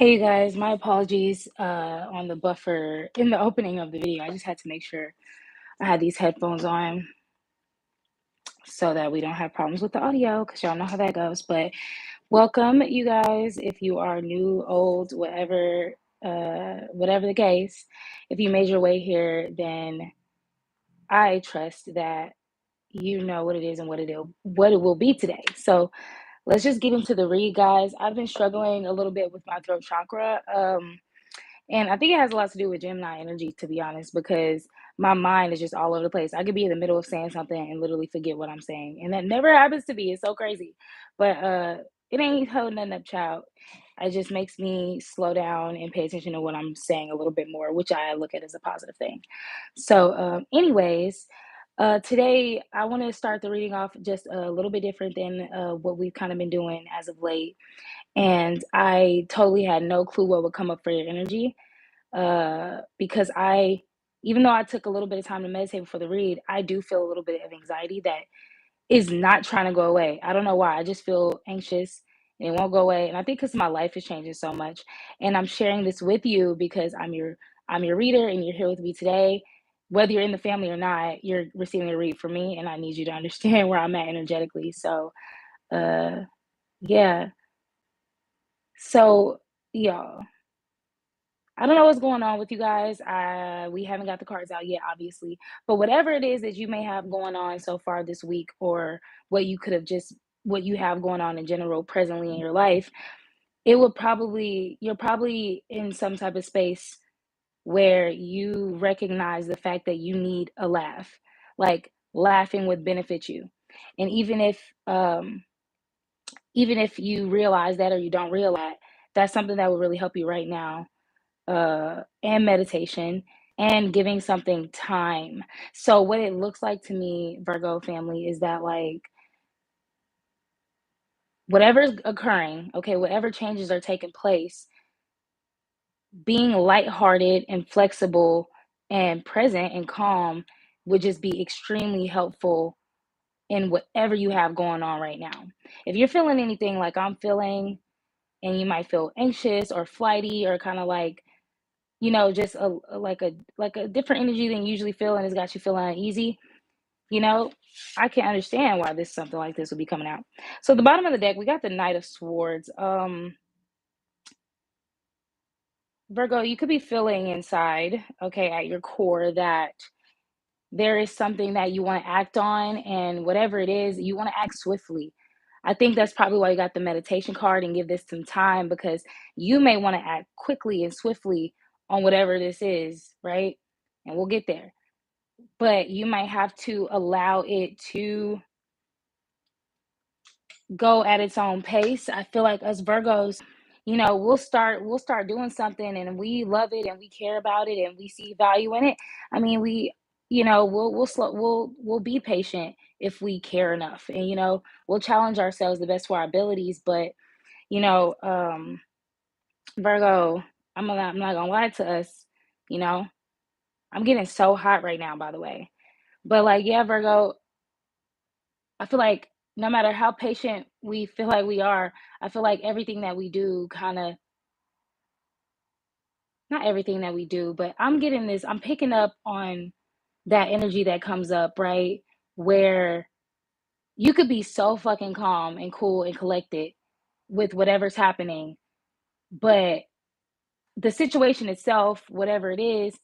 Hey you guys, my apologies on the buffer in the opening of the video. I just had to make sure I had these headphones on so that we don't have problems with the audio because y'all know how that goes. But welcome, you guys, if you are new, old, whatever the case. If you made your way here, then I trust that you know what it is and what it will be today. So let's just get into the read, guys. I've been struggling a little bit with my throat chakra. And I think it has a lot to do with Gemini energy, to be honest, because my mind is just all over the place. I could be in the middle of saying something and literally forget what I'm saying. And that never happens to me. It's so crazy. But it ain't holding nothing up, child. It just makes me slow down and pay attention to what I'm saying a little bit more, which I look at as a positive thing. So, anyways, today I want to start the reading off just a little bit different than what we've kind of been doing as of late. And I totally had no clue what would come up for your energy because even though I took a little bit of time to meditate before the read, I do feel a little bit of anxiety that is not trying to go away. I don't know why. I just feel anxious and it won't go away. And I think because my life is changing so much, and I'm sharing this with you because I'm your reader and you're here with me today. Whether you're in the family or not, you're receiving a read from me, and I need you to understand where I'm at energetically. So, uh, yeah. So, y'all. I don't know what's going on with you guys. We haven't got the cards out yet, obviously. But whatever it is that you may have going on so far this week, or what you have going on in general presently in your life, you're probably in some type of space where you recognize the fact that you need a laugh. Like laughing would benefit you. And even if you realize that or you don't realize that, that's something that would really help you right now, and meditation and giving something time. So what it looks like to me, Virgo family, is that like whatever's occurring, okay, whatever changes are taking place, being lighthearted and flexible and present and calm would just be extremely helpful in whatever you have going on right now. If you're feeling anything like I'm feeling, and you might feel anxious or flighty or kind of like just like a different energy than you usually feel, and it's got you feeling uneasy, you know, I can understand why something like this would be coming out. So at the bottom of the deck, we got the Knight of Swords. Virgo, you could be feeling inside, okay, at your core that there is something that you want to act on, and whatever it is, you want to act swiftly. I think that's probably why you got the meditation card and give this some time, because you may want to act quickly and swiftly on whatever this is, right? And we'll get there. But you might have to allow it to go at its own pace. I feel like us Virgos, we'll start doing something and we love it and we care about it and we see value in it. I mean, we'll be patient if we care enough, and we'll challenge ourselves the best for our abilities. But you know, Virgo, I'm not gonna lie to us. You know, I'm getting so hot right now, by the way. But like, yeah, Virgo, I feel like no matter how patient we feel like we are, I feel like everything that we do kind of, not everything that we do, but I'm picking up on that energy that comes up, right? Where you could be so fucking calm and cool and collected with whatever's happening, but the situation itself, whatever it is,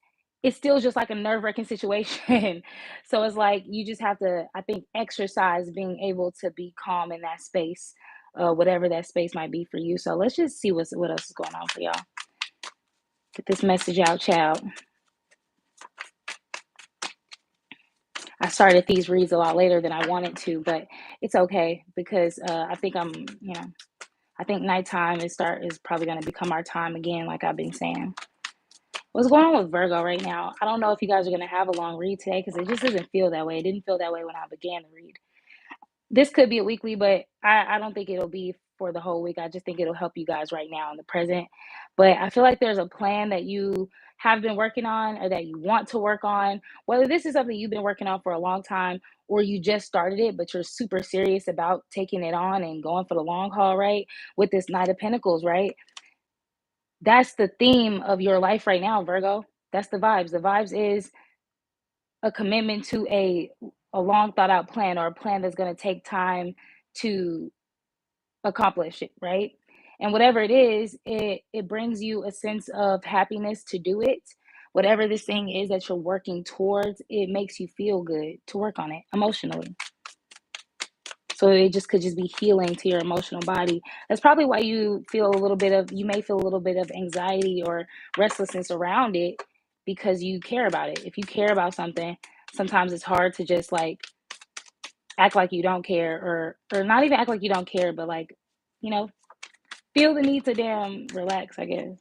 it's still just like a nerve-wracking situation. So it's like you just have to, I think, exercise being able to be calm in that space, whatever that space might be for you. So let's just see what else is going on for y'all. Get this message out, child. I started these reads a lot later than I wanted to, but it's okay because I think nighttime is probably going to become our time again, like I've been saying. What's going on with Virgo right now? I don't know if you guys are going to have a long read today because it just doesn't feel that way. It didn't feel that way when I began the read. This could be a weekly, but I don't think it'll be for the whole week. I just think it'll help you guys right now in the present. But I feel like there's a plan that you have been working on or that you want to work on. Whether this is something you've been working on for a long time or you just started it, but you're super serious about taking it on and going for the long haul, right? With this Knight of Pentacles, right? That's the theme of your life right now, Virgo. That's the vibes. The vibes is a commitment to a long thought out plan, or a plan that's going to take time to accomplish it, right? And whatever it is, it brings you a sense of happiness to do it. Whatever this thing is that you're working towards, it makes you feel good to work on it emotionally. So it just could just be healing to your emotional body. That's probably why you may feel a little bit of anxiety or restlessness around it, because you care about it. If you care about something, sometimes it's hard to just like act like you don't care, or not even act like you don't care, but like, you know, feel the need to damn relax, I guess.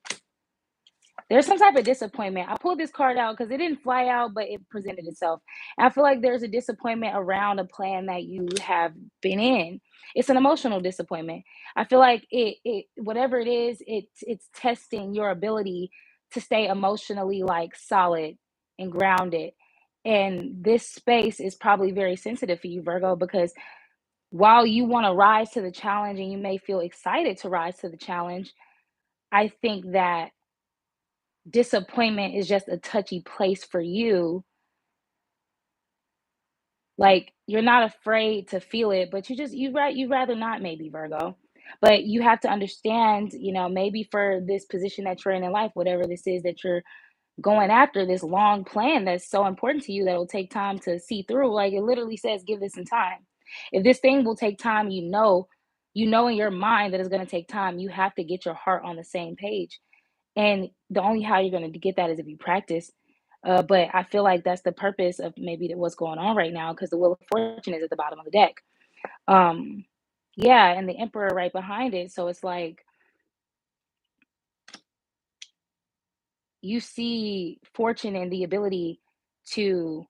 There's some type of disappointment. I pulled this card out because it didn't fly out, but it presented itself. And I feel like there's a disappointment around a plan that you have been in. It's an emotional disappointment. I feel like it whatever it is, it's testing your ability to stay emotionally like solid and grounded. And this space is probably very sensitive for you, Virgo, because while you want to rise to the challenge and you may feel excited to rise to the challenge, I think that disappointment is just a touchy place for you. Like, you're not afraid to feel it, but you rather not, maybe, Virgo. But you have to understand, maybe for this position that you're in life, whatever this is that you're going after, this long plan that's so important to you that will take time to see through. Like, it literally says, give this some time. If this thing will take time, you know in your mind that it's going to take time. You have to get your heart on the same page. And the only how you're going to get that is if you practice. But I feel like that's the purpose of maybe what's going on right now, because the Wheel of Fortune is at the bottom of the deck. Um, yeah, and the Emperor right behind it. So it's like you see fortune and the ability to,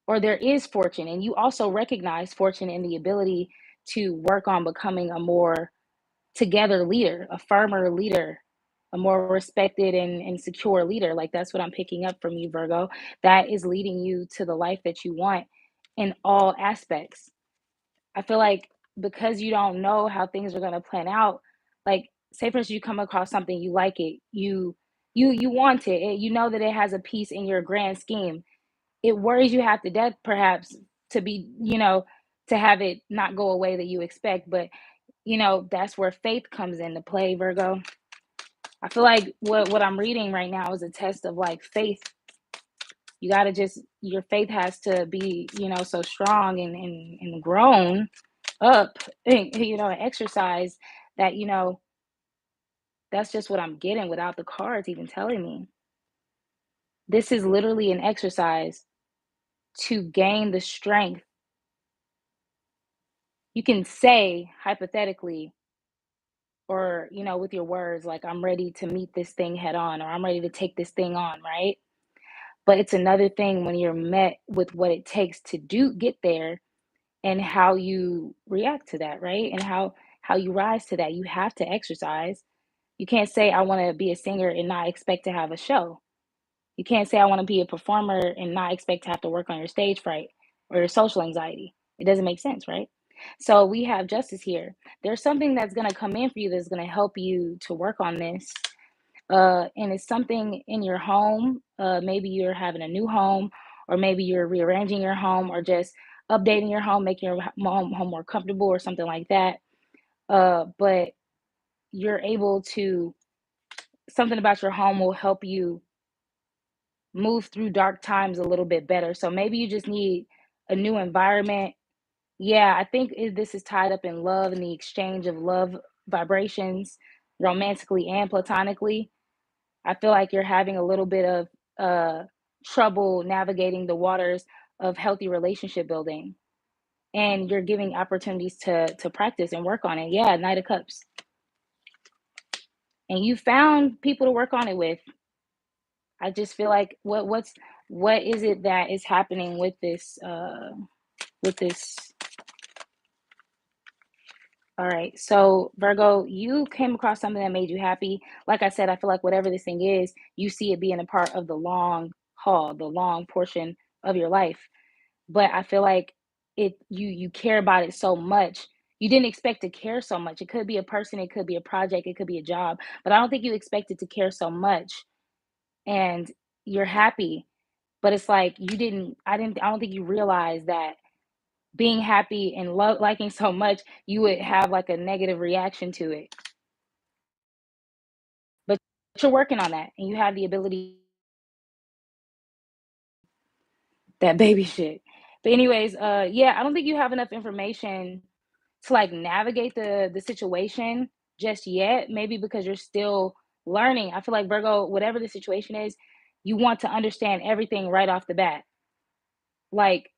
or there is fortune, and you also recognize fortune and the ability to work on becoming a more together leader, a firmer leader, a more respected and secure leader. Like, that's what I'm picking up from you, Virgo. That is leading you to the life that you want in all aspects. I feel like because you don't know how things are going to plan out, like, say for instance you come across something, you like it, you want it, you know that it has a piece in your grand scheme. It worries you half to death, perhaps, to be, to have it not go away that you expect. But that's where faith comes into play, Virgo. I feel like what I'm reading right now is a test of like faith. You got to just, your faith has to be, so strong and grown up, and, exercise that, that's just what I'm getting without the cards even telling me. This is literally an exercise to gain the strength. You can say hypothetically, or, with your words, like, I'm ready to meet this thing head on, or I'm ready to take this thing on, right? But it's another thing when you're met with what it takes to get there, and how you react to that, right? And how you rise to that. You have to exercise. You can't say I want to be a singer and not expect to have a show. You can't say I want to be a performer and not expect to have to work on your stage fright or your social anxiety. It doesn't make sense, right? So we have justice here. There's something that's going to come in for you that's going to help you to work on this. And it's something in your home. Maybe you're having a new home, or maybe you're rearranging your home, or just updating your home, making your home more comfortable, or something like that. But you're able to, something about your home will help you move through dark times a little bit better. So maybe you just need a new environment. Yeah, I think this is tied up in love and the exchange of love vibrations, romantically and platonically. I feel like you're having a little bit of trouble navigating the waters of healthy relationship building, and you're giving opportunities to practice and work on it. Yeah, Knight of Cups, and you found people to work on it with. I just feel like what is it that is happening with this with this. All right, so Virgo, you came across something that made you happy. Like I said, I feel like whatever this thing is, you see it being a part of the long haul, the long portion of your life. But I feel like you care about it so much, You didn't expect to care so much. It could be a person, it could be a project, it could be a job, but I don't think you expected to care so much, and you're happy. But it's like I don't think you realized that being happy and liking so much, you would have like a negative reaction to it. But you're working on that and you have the ability, that baby shit. But anyways, yeah, I don't think you have enough information to like navigate the situation just yet. Maybe because you're still learning. I feel like Virgo, whatever the situation is, you want to understand everything right off the bat. Like,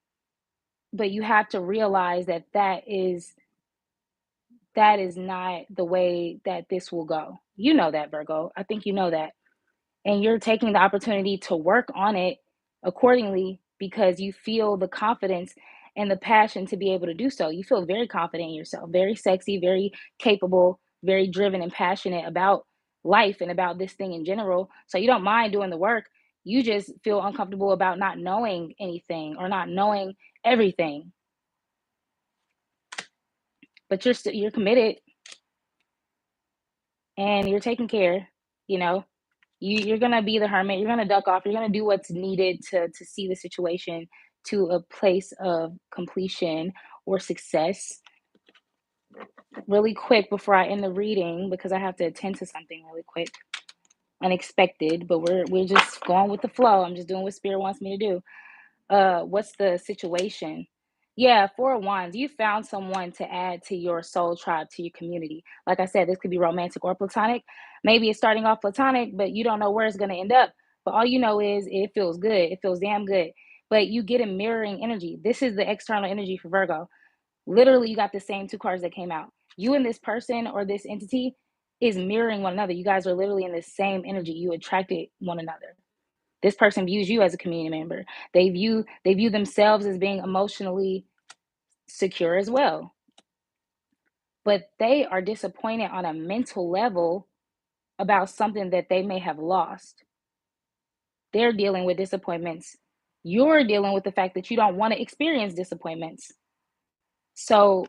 but you have to realize that that is not the way that this will go. You know that, Virgo. I think you know that. And you're taking the opportunity to work on it accordingly because you feel the confidence and the passion to be able to do so. You feel very confident in yourself, very sexy, very capable, very driven and passionate about life and about this thing in general. So you don't mind doing the work. You just feel uncomfortable about not knowing anything or not knowing everything. But you're committed and you're taking care, you know. You're gonna be the hermit. You're gonna duck off. You're gonna do what's needed to see the situation to a place of completion or success. Really quick before I end the reading, because I have to attend to something really quick, unexpected. But we're just going with the flow. I'm just doing what Spirit wants me to do. What's the situation? Yeah, Four of Wands. You found someone to add to your soul tribe, to your community. Like I said, this could be romantic or platonic. Maybe it's starting off platonic, but you don't know where it's going to end up. But all you know is it feels good. It feels damn good. But you get a mirroring energy. This is the external energy for Virgo. Literally, you got the same two cards that came out. You and this person or this entity is mirroring one another. You guys are literally in the same energy. You attracted one another. This person views you as a community member. They view themselves as being emotionally secure as well. But they are disappointed on a mental level about something that they may have lost. They're dealing with disappointments. You're dealing with the fact that you don't want to experience disappointments. So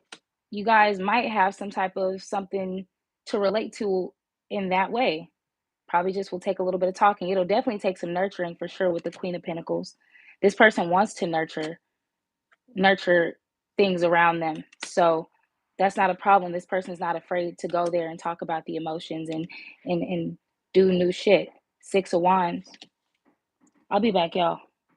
you guys might have some type of something to relate to in that way. Probably just will take a little bit of talking. It'll definitely take some nurturing for sure with the Queen of Pentacles. This person wants to nurture things around them. So that's not a problem. This person's not afraid to go there and talk about the emotions and do new shit. Six of Wands. I'll be back, y'all.